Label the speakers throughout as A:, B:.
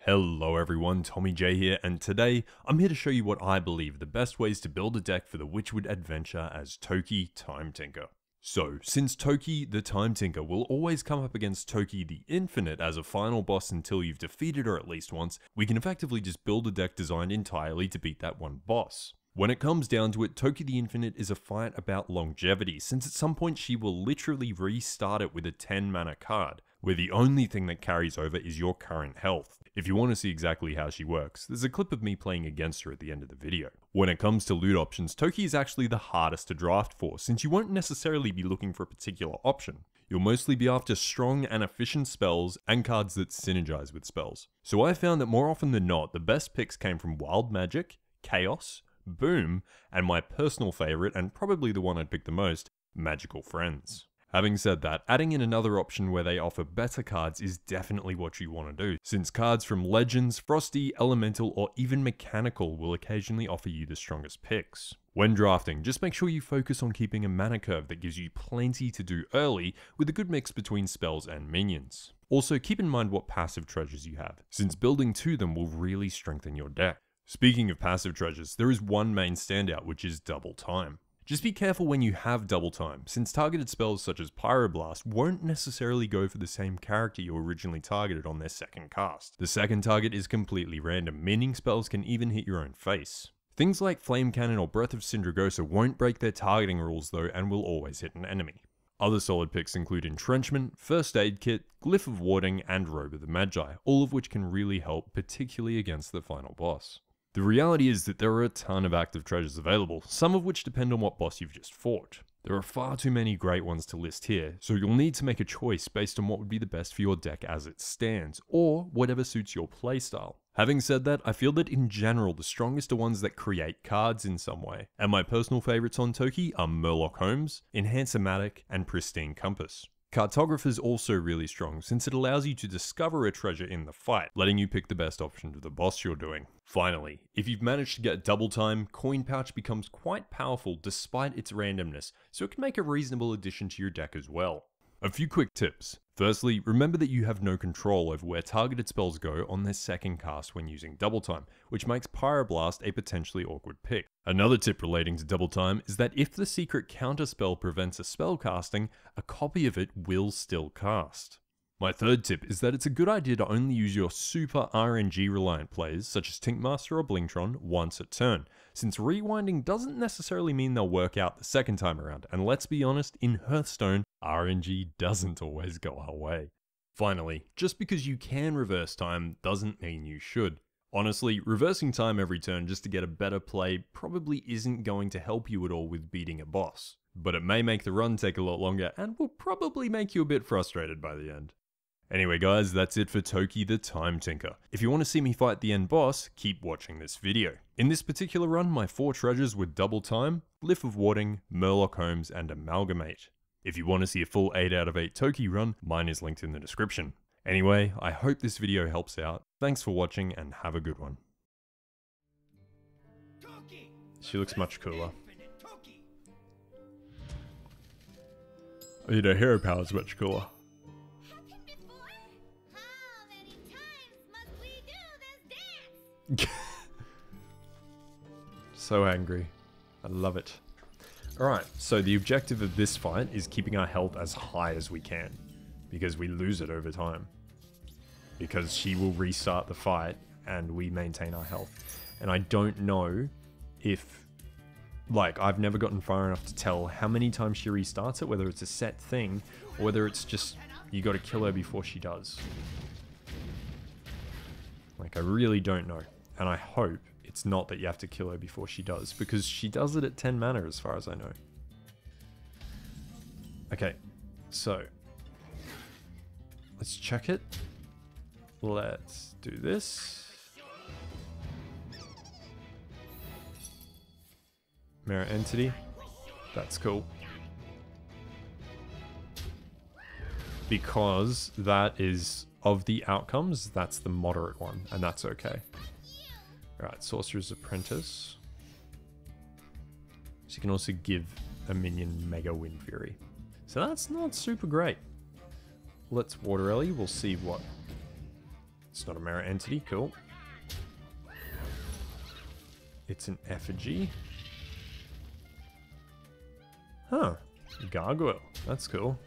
A: Hello everyone, Tommy J here, and today I'm here to show you what I believe the best ways to build a deck for the Witchwood Adventure as Toki Time Tinker. So, since Toki the Time Tinker will always come up against Toki the Infinite as a final boss until you've defeated her at least once, we can effectively just build a deck designed entirely to beat that one boss. When it comes down to it, Toki the Infinite is a fight about longevity, since at some point she will literally restart it with a 10 mana card, where the only thing that carries over is your current health. If you want to see exactly how she works, there's a clip of me playing against her at the end of the video. When it comes to loot options, Toki is actually the hardest to draft for, since you won't necessarily be looking for a particular option. You'll mostly be after strong and efficient spells and cards that synergize with spells. So I found that more often than not, the best picks came from Wild Magic, Chaos, Boom, and my personal favorite, and probably the one I'd pick the most, Magical Friends. Having said that, adding in another option where they offer better cards is definitely what you want to do, since cards from Legends, Frosty, Elemental, or even Mechanical will occasionally offer you the strongest picks. When drafting, just make sure you focus on keeping a mana curve that gives you plenty to do early, with a good mix between spells and minions. Also, keep in mind what passive treasures you have, since building to them will really strengthen your deck. Speaking of passive treasures, there is one main standout, which is Double Time. Just be careful when you have Double Time, since targeted spells such as Pyroblast won't necessarily go for the same character you originally targeted on their second cast. The second target is completely random, meaning spells can even hit your own face. Things like Flame Cannon or Breath of Syndragosa won't break their targeting rules though, and will always hit an enemy. Other solid picks include Entrenchment, First Aid Kit, Glyph of Warding, and Robe of the Magi, all of which can really help, particularly against the final boss. The reality is that there are a ton of active treasures available, some of which depend on what boss you've just fought. There are far too many great ones to list here, so you'll need to make a choice based on what would be the best for your deck as it stands, or whatever suits your playstyle. Having said that, I feel that in general the strongest are ones that create cards in some way, and my personal favourites on Toki are Murloc Homes, Enhance-O-Matic, and Pristine Compass. Cartographer is also really strong since it allows you to discover a treasure in the fight, letting you pick the best option to the boss you're doing. Finally, if you've managed to get Double Time, Coin Pouch becomes quite powerful despite its randomness, so it can make a reasonable addition to your deck as well. A few quick tips. Firstly, remember that you have no control over where targeted spells go on their second cast when using Double Time, which makes Pyroblast a potentially awkward pick. Another tip relating to Double Time is that if the secret counter spell prevents a spell casting, a copy of it will still cast. My third tip is that it's a good idea to only use your super RNG reliant plays, such as Tinkmaster or Blingtron, once a turn, since rewinding doesn't necessarily mean they'll work out the second time around, and let's be honest, in Hearthstone, RNG doesn't always go our way. Finally, just because you can reverse time doesn't mean you should. Honestly, reversing time every turn just to get a better play probably isn't going to help you at all with beating a boss, but it may make the run take a lot longer and will probably make you a bit frustrated by the end. Anyway guys, that's it for Toki the Time Tinker. If you want to see me fight the end boss, keep watching this video. In this particular run, my 4 treasures were Double Time, Glyph of Warding, Murloc Homes, and Amalgamate. If you want to see a full 8 out of 8 Toki run, mine is linked in the description. Anyway, I hope this video helps out. Thanks for watching and have a good one. She looks much cooler. Her hero power is much cooler. So angry. I love it. Alright, so the objective of this fight is keeping our health as high as we can, because we lose it over time. Because she will restart the fight and we maintain our health. And I don't know if, like, I've never gotten far enough to tell how many times she restarts it, whether it's a set thing, or whether it's just, you gotta kill her before she does. Like, I really don't know. And I hope it's not that you have to kill her before she does, because she does it at 10 mana as far as I know. Okay, so let's check it. Let's do this. Mirror Entity. That's cool. Because that is, of the outcomes, that's the moderate one, and that's okay. Alright, Sorcerer's Apprentice. So you can also give a minion Mega Wind Fury. So that's not super great. Let's Water Ellie, we'll see what It's not a mirror entity, cool. It's an effigy. Huh. Gargoyle. That's cool.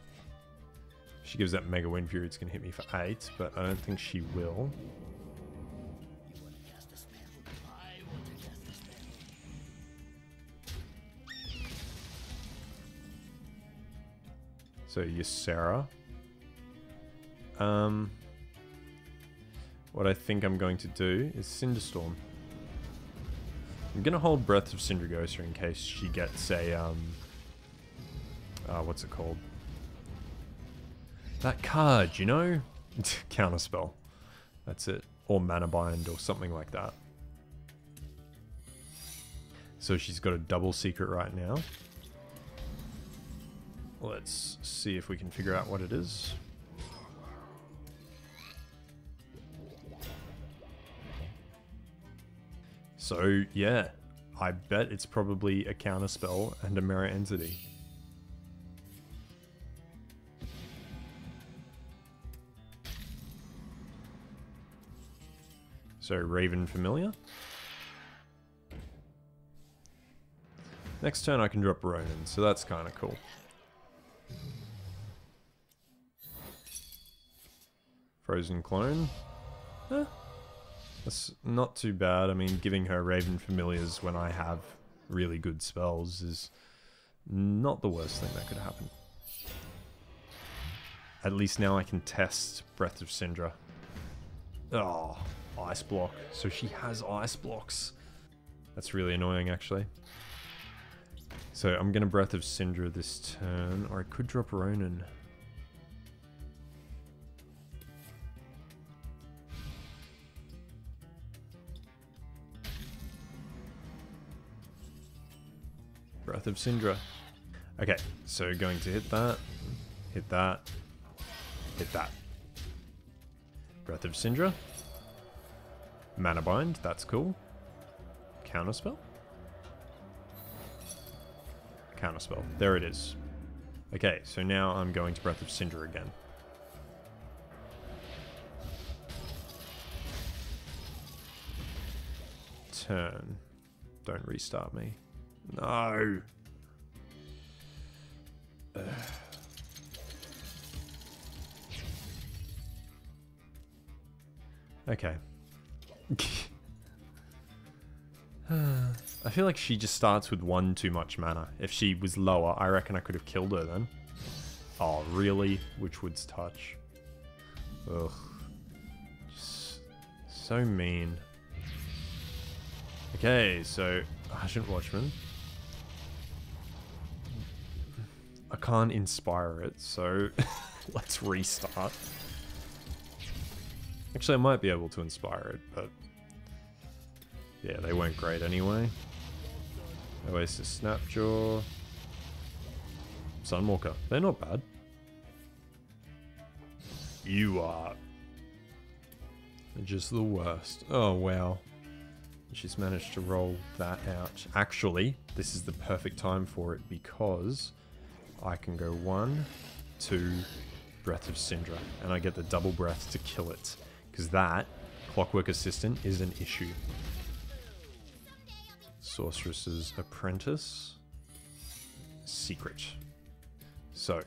A: If she gives that Mega Wind Fury, it's going to hit me for 8, but I don't think she will. So, Ysera. What I think I'm going to do is Cinderstorm. I'm going to hold Breath of Syndragosa in case she gets a, what's it called? That card, you know? Counterspell. That's it. Or Mana Bind or something like that. So she's got a double secret right now. Let's see if we can figure out what it is. So, yeah. I bet it's probably a counterspell and a mirror entity. So, Raven Familiar. Next turn I can drop Ronin, so that's kind of cool. Frozen Clone. That's not too bad. I mean, giving her Raven Familiars when I have really good spells is not the worst thing that could happen. At least now I can test Breath of Syndra. Oh, Ice Block. So she has Ice Blocks. That's really annoying, actually. So I'm going to Breath of Syndra this turn, or I could drop Ronin. Breath of Syndra. Okay, so going to hit that, hit that, hit that. Breath of Syndra. Mana Bind, that's cool. Counterspell. Counterspell, there it is. Okay, so now I'm going to Breath of Syndra again. Turn. Don't restart me. No. Okay. I feel like she just starts with 1 too much mana. If she was lower, I reckon I could have killed her then. Oh, really? Witchwood's Touch. Ugh. Just so mean. Okay, so Ancient Watchman. I can't inspire it, so let's restart. Actually, I might be able to inspire it, but yeah, they weren't great anyway. Oasis Snapjaw. Sunwalker. They're not bad. You are just the worst. Oh, wow. She's managed to roll that out. Actually, this is the perfect time for it because I can go 1, 2, Breath of Syndra, and I get the double breath to kill it. Because that Clockwork Assistant is an issue. Sorceress's Apprentice. Secret. So,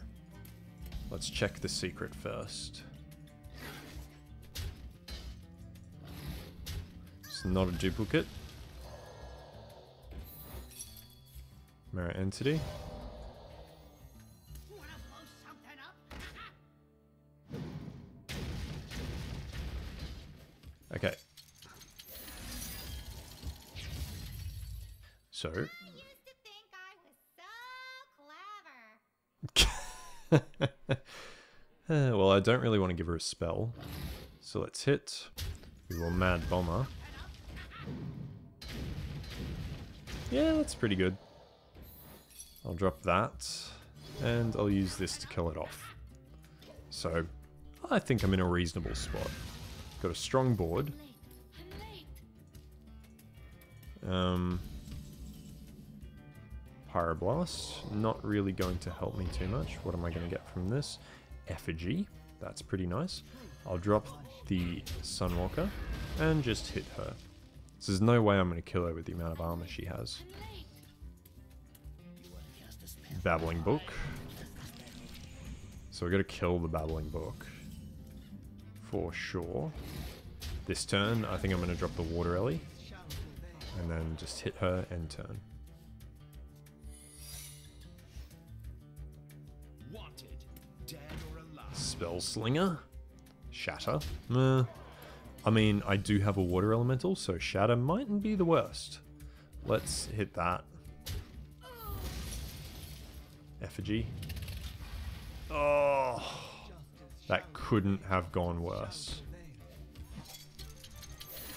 A: let's check the secret first. It's not a duplicate. Mirror Entity. Okay. So. I used to think I was so clever. Well, I don't really want to give her a spell. So let's hit. We will Mad Bomber. Yeah, that's pretty good. I'll drop that. And I'll use this to kill it off. So, I think I'm in a reasonable spot. Got a strong board. Pyroblast, not really going to help me too much. What am I going to get from this? Effigy, that's pretty nice. I'll drop the Sunwalker and just hit her. So there's no way I'm going to kill her with the amount of armor she has. Babbling Book. So we got to kill the Babbling Book. For sure. This turn, I think I'm going to drop the Water Ellie. And then just hit her end turn. Spell Slinger. Shatter. I mean, I do have a water elemental, so Shatter mightn't be the worst. Let's hit that. Effigy. Oh, that couldn't have gone worse.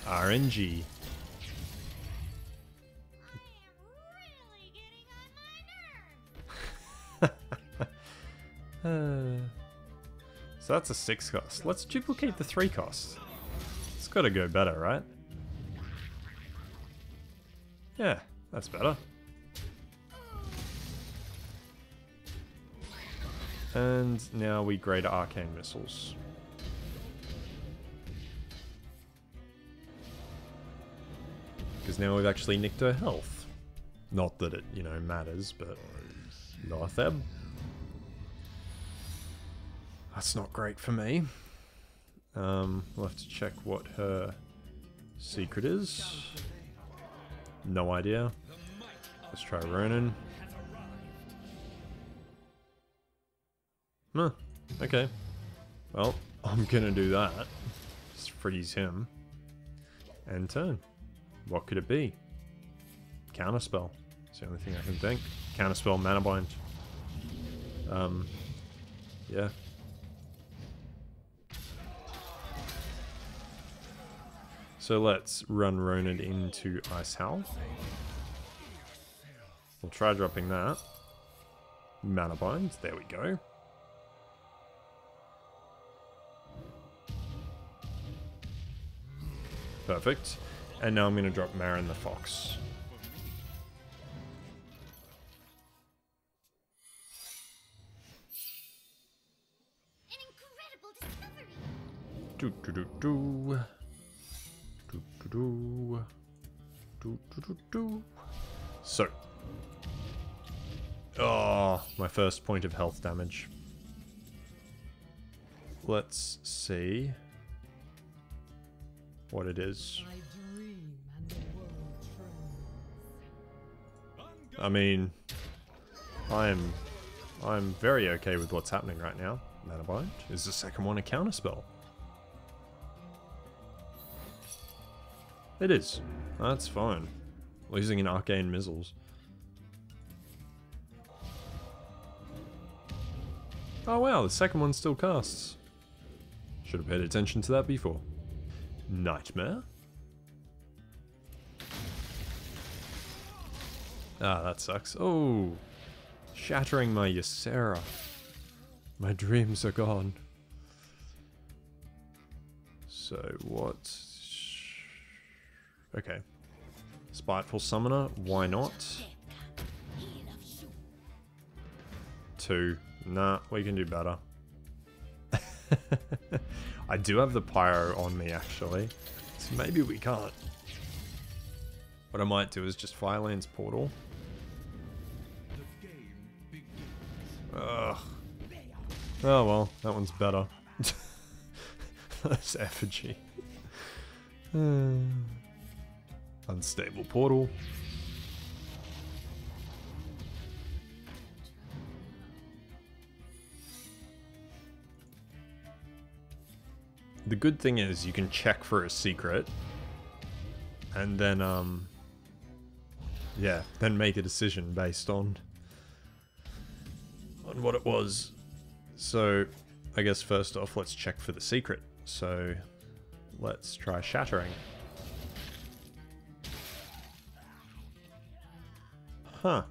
A: RNG. So that's a 6 cost. Let's duplicate the 3 cost. It's gotta go better, right? Yeah, that's better. And now we grade Arcane Missiles. Because now we've actually nicked her health. Not that it, you know, matters, but... Lotheb. That's not great for me. We'll have to check what her secret is. No idea. Let's try Ronin. Huh, okay. Well, I'm gonna do that. Just freeze him. End turn. What could it be? Counterspell. It's the only thing I can think. Counterspell, Mana Bind. Yeah. So let's run Ronin into Ice Howl. We'll try dropping that. Mana Bind, there we go. Perfect. And now I'm going to drop Marin the Fox.
B: An incredible discovery.
A: Do do do do. Do do do. Do do do do. So. Oh, my first point of health damage. Let's see what it is. I mean, I'm very okay with what's happening right now. Mana Bind is the second one a counterspell. It is. That's fine. Losing an Arcane Missiles. Oh wow, the second one still casts. Should have paid attention to that before. Nightmare. Ah, that sucks. Oh, shattering my Ysera. My dreams are gone. So what? Okay. Spiteful Summoner, why not? 2. Nah, we can do better. I do have the Pyro on me, actually. So maybe we can't. What I might do is just Firelands Portal. Ugh. Oh well, that one's better. That's Effigy. Unstable Portal. The good thing is you can check for a secret and then yeah, then make a decision based on what it was. So I guess first off, let's check for the secret. So let's try shattering. Huh.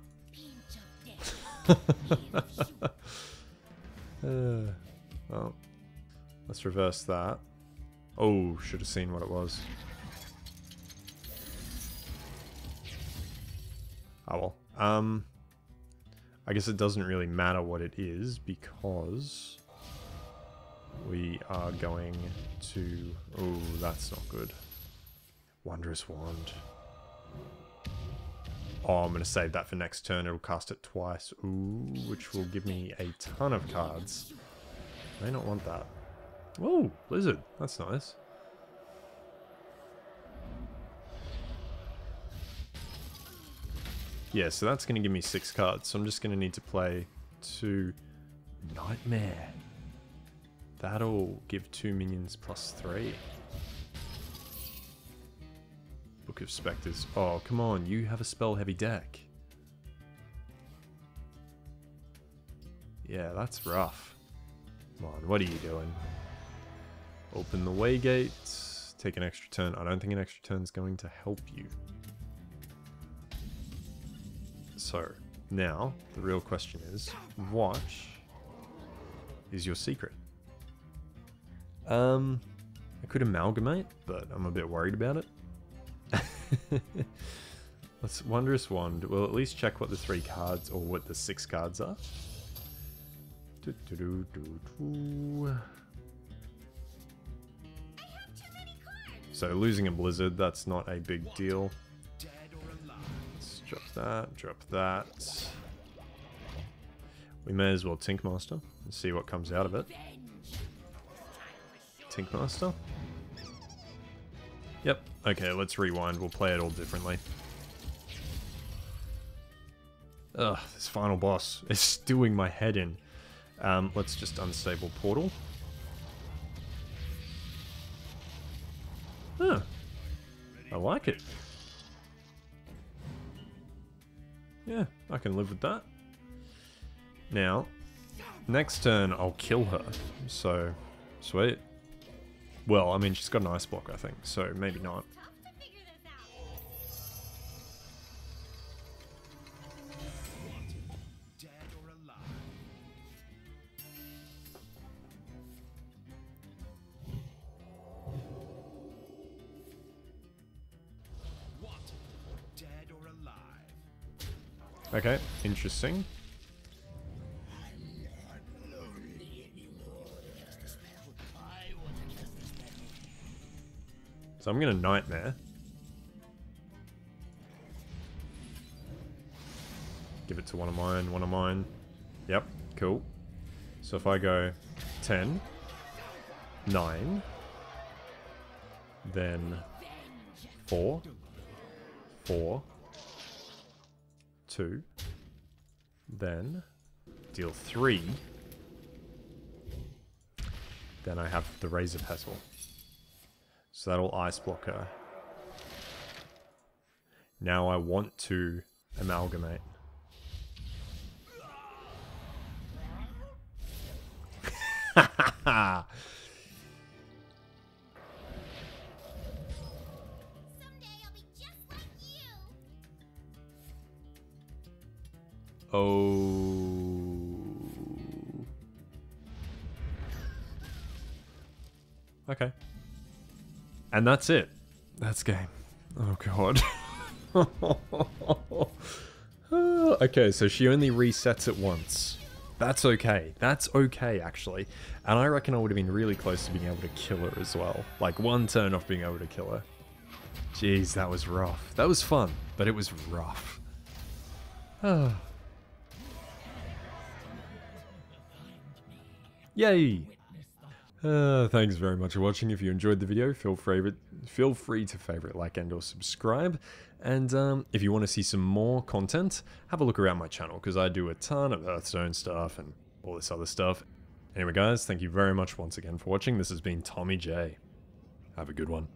A: Well, let's reverse that. Oh, should have seen what it was. Oh well. I guess it doesn't really matter what it is because We are going to... Oh, that's not good. Wondrous Wand. Oh, I'm going to save that for next turn. It'll cast it twice. Ooh, which will give me a ton of cards. May not want that. Oh, Blizzard. That's nice. Yeah, so that's going to give me 6 cards. So I'm just going to need to play 2 Nightmare. That'll give 2 minions plus 3. Book of Spectres. Oh, come on. You have a spell-heavy deck. Yeah, that's rough. Come on, what are you doing? Open the Waygate. Take an extra turn. I don't think an extra turn is going to help you. So, now, the real question is, what is your secret? I could amalgamate, but I'm a bit worried about it. Let's Wondrous Wand. We'll at least check what the 3 cards, or what the 6 cards are. So losing a Blizzard, that's not a big deal. Let's drop that. We may as well Tinkmaster and see what comes out of it. Tinkmaster? Yep. Okay, let's rewind. We'll play it all differently. Ugh, this final boss is stewing my head in. Let's just Unstable Portal. Huh. I like it. Yeah, I can live with that. Now, next turn I'll kill her. So, sweet. Well, I mean, she's got an Ice Block, I think, so maybe not. Okay, interesting. So I'm going to Nightmare. Give it to one of mine. Yep, cool. So if I go 10, 9, then 4, 4, 2, then deal 3, then I have the Razor Petal. So that'll Ice Block her. Now I want to amalgamate.
B: Someday I'll be just like you.
A: Oh. Okay. And that's it. That's game. Oh god. Okay, so she only resets it once. That's okay. That's okay, actually. And I reckon I would have been really close to being able to kill her as well. Like, one turn off being able to kill her. Jeez, that was rough. That was fun, but it was rough. Yay! Thanks very much for watching. If you enjoyed the video, feel free to favorite, like, and or subscribe. And if you want to see some more content, have a look around my channel, because I do a ton of Hearthstone stuff and all this other stuff. Anyway guys, thank you very much once again for watching. This has been Tommy J. Have a good one.